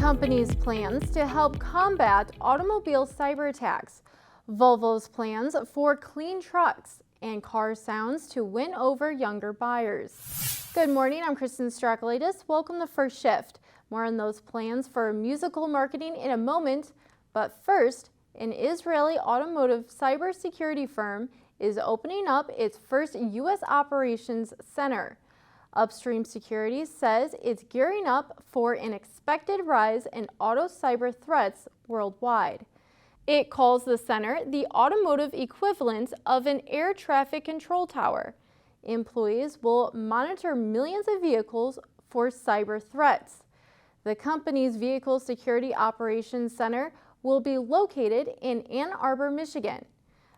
company's plans to help combat automobile cyber attacks, Volvo's plans for clean trucks, and car sounds to win over younger buyers. Good morning, I'm Kristen Strakalaitis. Welcome to First Shift. More on those plans for musical marketing in a moment, but first, an Israeli automotive cybersecurity firm is opening up its first U.S. operations center. Upstream Security says it's gearing up for an expected rise in auto cyber threats worldwide. It calls the center the automotive equivalent of an air traffic control tower. Employees will monitor millions of vehicles for cyber threats. The company's Vehicle Security Operations Center will be located in Ann Arbor, Michigan.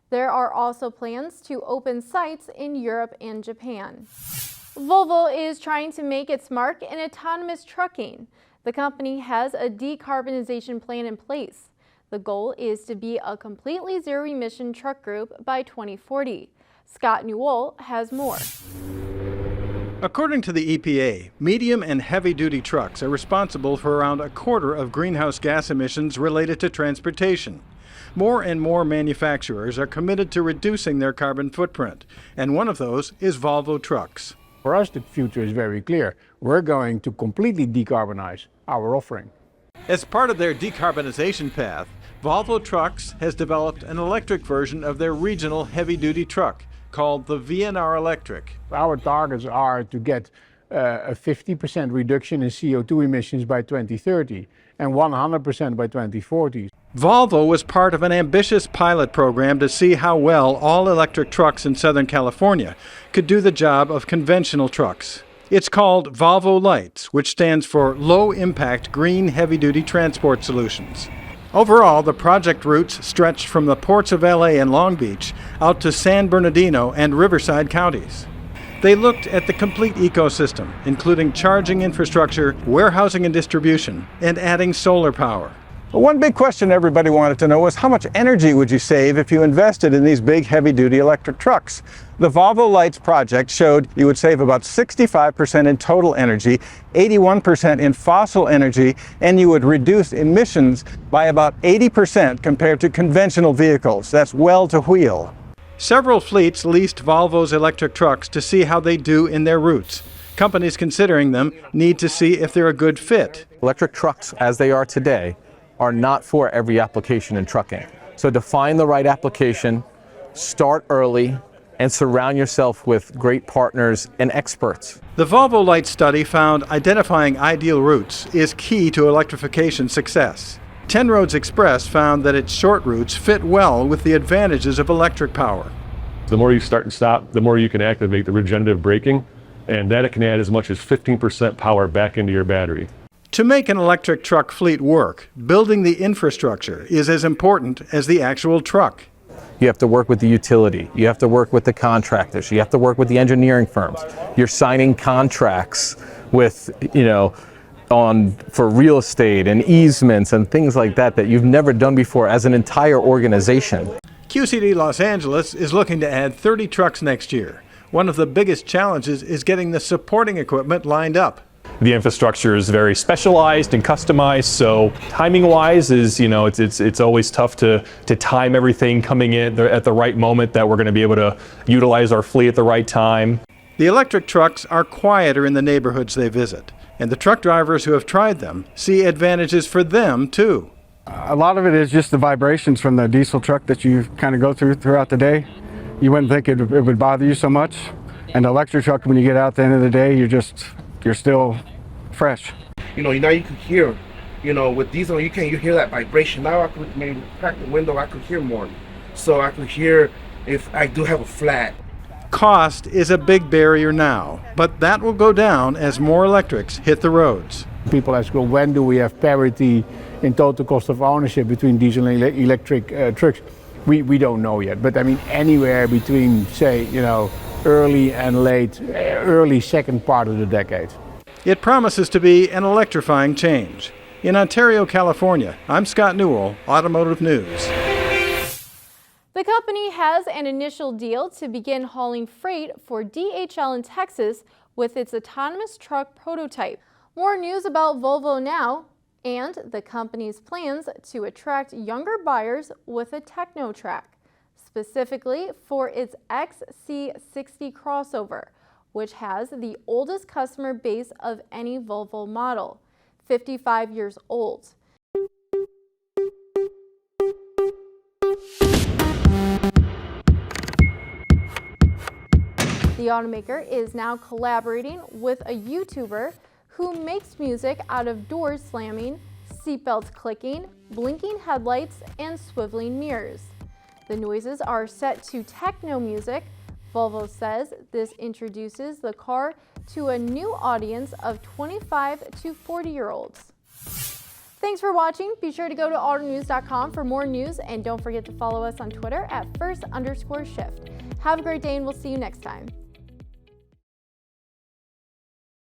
There are also plans to open sites in Europe and Japan. Volvo is trying to make its mark in autonomous trucking. The company has a decarbonization plan in place. The goal is to be a completely zero-emission truck group by 2040. Scott Newell has more. According to the EPA, medium and heavy-duty trucks are responsible for around a quarter of greenhouse gas emissions related to transportation. More and more manufacturers are committed to reducing their carbon footprint, and one of those is Volvo Trucks. For us, the future is very clear. We're going to completely decarbonize our offering. As part of their decarbonization path, Volvo Trucks has developed an electric version of their regional heavy-duty truck called the VNR Electric. Our targets are to get a 50% reduction in CO2 emissions by 2030 and 100% by 2040. Volvo was part of an ambitious pilot program to see how well all electric trucks in Southern California could do the job of conventional trucks. It's called Volvo Lights, which stands for Low Impact Green Heavy-Duty Transport Solutions. Overall, the project routes stretched from the ports of LA and Long Beach out to San Bernardino and Riverside counties. They looked at the complete ecosystem, including charging infrastructure, warehousing and distribution, and adding solar power. One big question everybody wanted to know was how much energy would you save if you invested in these big heavy-duty electric trucks? The Volvo Lights project showed you would save about 65% in total energy, 81% in fossil energy, and you would reduce emissions by about 80% compared to conventional vehicles. That's well to wheel. Several fleets leased Volvo's electric trucks to see how they do in their routes. Companies considering them need to see if they're a good fit. Electric trucks, as they are today, are not for every application in trucking. So to find the right application, start early, and surround yourself with great partners and experts. The Volvo Lights study found identifying ideal routes is key to electrification success. 10 Roads Express found that its short routes fit well with the advantages of electric power. The more you start and stop, the more you can activate the regenerative braking, and that it can add as much as 15% power back into your battery. To make an electric truck fleet work, building the infrastructure is as important as the actual truck. You have to work with the utility, you have to work with the contractors, you have to work with the engineering firms. You're signing contracts with, for real estate and easements and things like that you've never done before as an entire organization. QCD Los Angeles is looking to add 30 trucks next year. One of the biggest challenges is getting the supporting equipment lined up. The infrastructure is very specialized and customized, so timing-wise it's always tough to time everything coming in at the right moment that we're going to be able to utilize our fleet at the right time. The electric trucks are quieter in the neighborhoods they visit, and the truck drivers who have tried them see advantages for them too. A lot of it is just the vibrations from the diesel truck that you kind of go throughout the day. You wouldn't think it would bother you so much, and the electric truck, when you get out at the end of the day, you're still fresh. Now you could hear, with diesel you hear that vibration. Now I could maybe crack the window, I could hear more. So I could hear if I do have a flat. Cost is a big barrier now, but that will go down as more electrics hit the roads. People ask, well, when do we have parity in total cost of ownership between diesel and electric trucks? We don't know yet, but I mean anywhere between, say, early and late, early second part of the decade. It promises to be an electrifying change. In Ontario, California, I'm Scott Newell, Automotive News. The company has an initial deal to begin hauling freight for DHL in Texas with its autonomous truck prototype. More news about Volvo now. and the company's plans to attract younger buyers with a techno track, specifically for its XC60 crossover, which has the oldest customer base of any Volvo model, 55 years old. The automaker is now collaborating with a YouTuber who makes music out of doors slamming, seatbelts clicking, blinking headlights, and swiveling mirrors. The noises are set to techno music. Volvo says this introduces the car to a new audience of 25 to 40-year-olds. Thanks for watching. Be sure to go to autonews.com for more news, and don't forget to follow us on Twitter at @first_shift. Have a great day, and we'll see you next time.